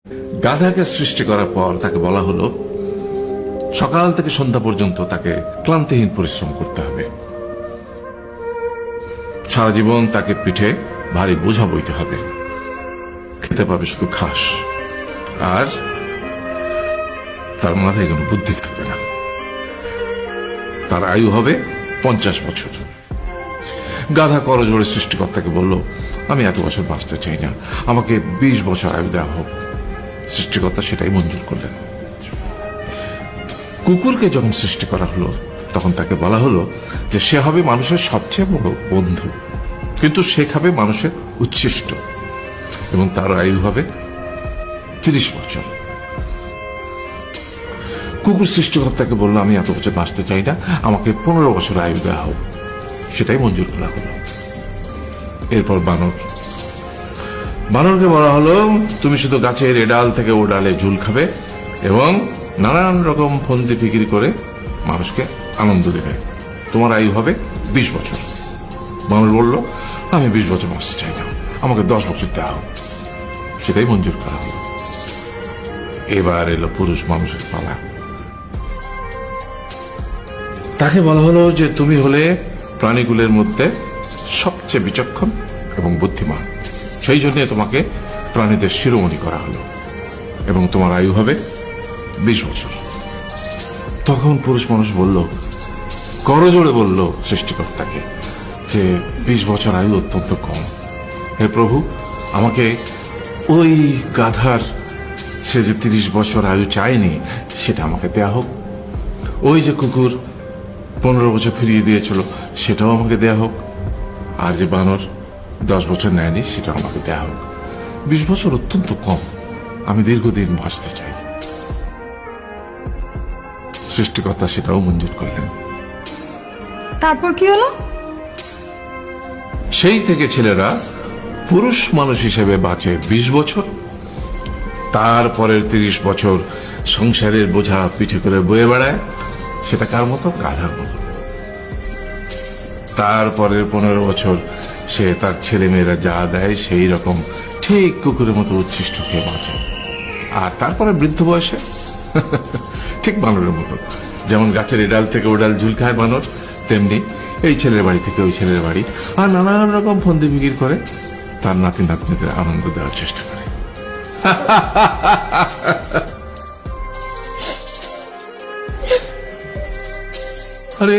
গাধাকে সৃষ্টি করার পর তাকে বলা হলো সকাল থেকে সন্ধ্যা পর্যন্ত তাকে ক্লান্তিহীন পরিশ্রম করতে হবে, সারা জীবন তাকে পিঠে ভারী বোঝা বইতে হবে, খেতে পাবে শুধু ঘাস, আর তার মাথায় কোনো বুদ্ধি থাকবে না। তার আয়ু হবে 50 বছর। গাধা করজোড়ে সৃষ্টিকর্তাকে বলল, আমি এত বছর বাঁচতে চাই না, আমাকে 20 বছর আয়ু দেওয়া হোক। সৃষ্টিকর্তা সেটাই মঞ্জুর করলেন। কুকুরকে যখন সৃষ্টি করা হলো তখন তাকে বলা হলো যে সে হবে মানুষের সবচেয়ে বড় বন্ধু, কিন্তু সে খাবে মানুষের উচ্ছিষ্ট, এবং তার আয়ু হবে 30 বছর। কুকুর সৃষ্টিকর্তাকে বলল, আমি এত বছর বাঁচতে চাই না, আমাকে 15 বছর আয়ু দেওয়া হোক। সেটাই মঞ্জুর করা হলো। এরপর বানরকে বলা হলো, তুমি শুধু গাছের এ ডাল থেকে ও ডালে ঝুল খাবে এবং নানান রকম ফন্দি ফিকির করে মানুষকে আনন্দ দেবে, তোমার আয়ু হবে 20 বছর। বানর বলল, আমি 20 বছর বাঁচতে চাই না, আমাকে 10 বছর দেওয়া হোক। সেটাই মঞ্জুর করা হলো। এবার এলো পুরুষ মানুষের পালা। তাকে বলা হলো যে তুমি হলে প্রাণীগুলোর মধ্যে সবচেয়ে বিচক্ষণ এবং বুদ্ধিমান, সেই জন্য তোমাকে প্রাণীদের শিরোমণি করা হলো এবং তোমার আয়ু হবে 20 বছর। তখন পুরুষ মানুষ বলল, করজোড়ে বলল সৃষ্টিকর্তাকে যে 20 বছর আয়ু অত্যন্ত কম, হে প্রভু, আমাকে ওই গাধার সে যে 30 বছর আয়ু চায়নি সেটা আমাকে দেয়া হোক, ওই যে কুকুর 15 বছর ফিরিয়ে দিয়েছিল সেটাও আমাকে দেয়া হোক, আর যে বানর 10 বছর নেয়নি সেটাও আমাকে দেয়া হোক। 20 বছর অত্যন্ত কম, আমি দীর্ঘদিন বাঁচতে চাই। সৃষ্টিকর্তা সেটাও মঞ্জুর করলেন। তারপর কি হলো? সেই থেকে ছেলেরা পুরুষ মানুষ হিসেবে বাঁচে 20 বছর, তারপরের 30 বছর সংসারের বোঝা পিঠে করে বয়ে বেড়ায়, সেটা কার মতো? গাধার মতো। তারপরের 15 বছর সে তার ছেলে মেয়েরা যা দেয় সেই রকম ঠিক কুকুরের মতো উচ্ছিষ্ট খেয়ে বাঁচে। আর তারপরে বৃদ্ধ বয়সে ঠিক বানরের মতো, যেমন গাছের এডাল থেকে ওডাল ঝুল খায় বানর, তেমনি এই ছেলের বাড়ি থেকে ওই ছেলের বাড়ি, আর নানান রকম ফন্দি ফিকির করে তার নাতি নাতনিদের আনন্দ দেওয়ার চেষ্টা করে। আরে